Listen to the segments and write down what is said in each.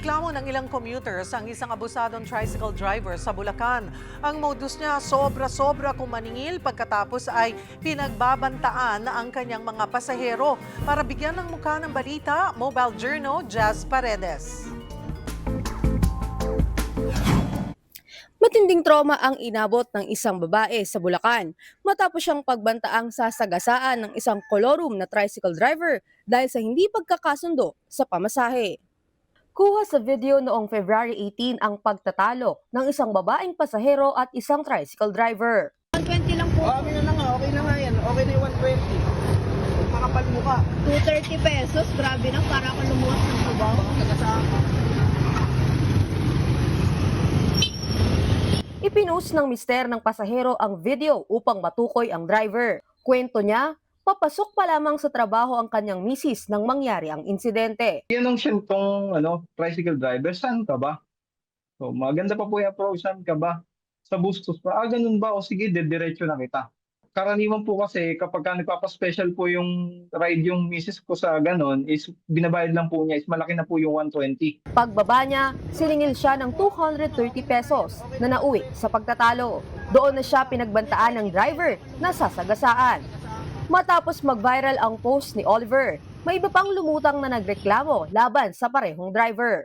Inireklamo ng ilang commuters ang isang abusadong tricycle driver sa Bulacan. Ang modus niya sobra-sobra kung maningil pagkatapos ay pinagbabantaan ang kanyang mga pasahero. Para bigyan ng mukha ng balita, Mobile Journal, Jazz Paredes. Matinding trauma ang inabot ng isang babae sa Bulacan matapos siyang pagbantaang sasagasaan ng isang kolorum na tricycle driver dahil sa hindi pagkakasundo sa pamasahe. Kuha sa video noong February 18 ang pagtatalo ng isang babaeng pasahero at isang tricycle driver. 120 lang po. Okay na nga, okay na nga yan. Okay na yung 120. Makapal mo ka. 230 pesos. Grabe na, para ako lumuwas ng tubaw. Ipinost ng mister ng pasahero ang video upang matukoy ang driver. Kwento niya, papasok pa lamang sa trabaho ang kanyang misis nang mangyari ang insidente. Yan ang siyentong tricycle driver. Saan ka ba? So, maganda pa po yung approach. Saan ka ba? Sa Bustos pa. Ganun ba? O sige, diretso na kita. Karaniwan po kasi kapag nagpapaspecial po yung ride yung misis ko sa ganun, is binabayad lang po niya, is malaki na po yung 120. Pagbaba niya, siningil siya ng 230 pesos na nauwi sa pagtatalo. Doon na siya pinagbantaan ng driver na sasagasaan. Matapos mag-viral ang post ni Oliver, may iba pang lumutang na nagreklamo laban sa parehong driver.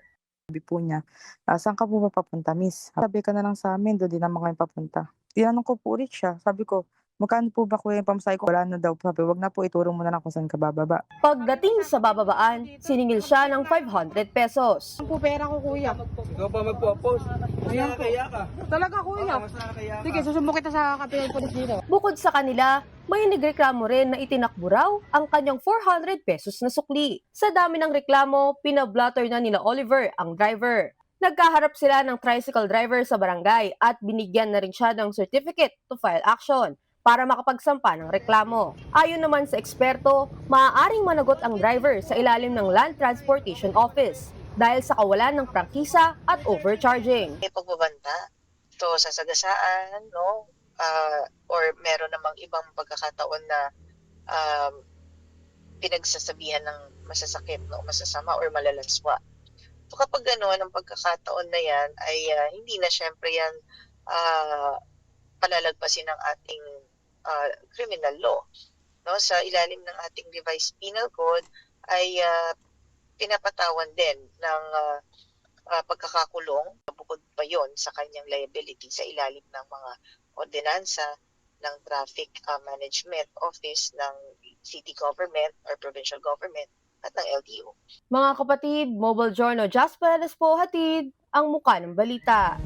Sabi po niya, saan ka po ba papunta, miss? Sabi ka na lang sa amin, doon din naman kami papunta. Tinanong ko po ulit siya. Sabi ko, magkano po ba kuya yung pamasahe ko? Wala na daw. Sabi, wag na po, ituro mo na lang kung saan ka bababa. Pagdating sa bababaan, siningil siya ng 500 pesos. Ang po pera ko, kuya. Ikaw pa magpo-post. Mas nakakaya ka. Talaga, kuya. Mas nakakaya ka. Sige, susumbong kita sa kapitan polis dito. Bukod sa kanila, may nagreklamo rin na itinakbo raw ang kanyang 400 pesos na sukli. Sa dami ng reklamo, pinablatter na nila Oliver ang driver. Nagkaharap sila ng tricycle driver sa barangay at binigyan na rin siya ng certificate to file action para makapagsampa ng reklamo. Ayon naman sa eksperto, maaaring managot ang driver sa ilalim ng Land Transportation Office dahil sa kawalan ng prangkisa at overcharging. May pagbabanta, ito sasagasaan, no? Or meron namang ibang pagkakataon na pinagsasabihan ng masasakit, no? Masasama or malalaswa. So kapag gano'n, ang pagkakataon na yan ay hindi na syempre yan palalagpasin ng ating criminal law. No? Sa ilalim ng ating revised penal code ay pinapatawan din ng pagkakakulong. Bukod pa yon sa kanyang liability sa ilalim ng mga ordinansa ng Traffic Management Office ng City Government or Provincial Government at ng LTO. Mga kapatid, Mobile Journal, Jazz Paredes po hatid ang muka ng balita.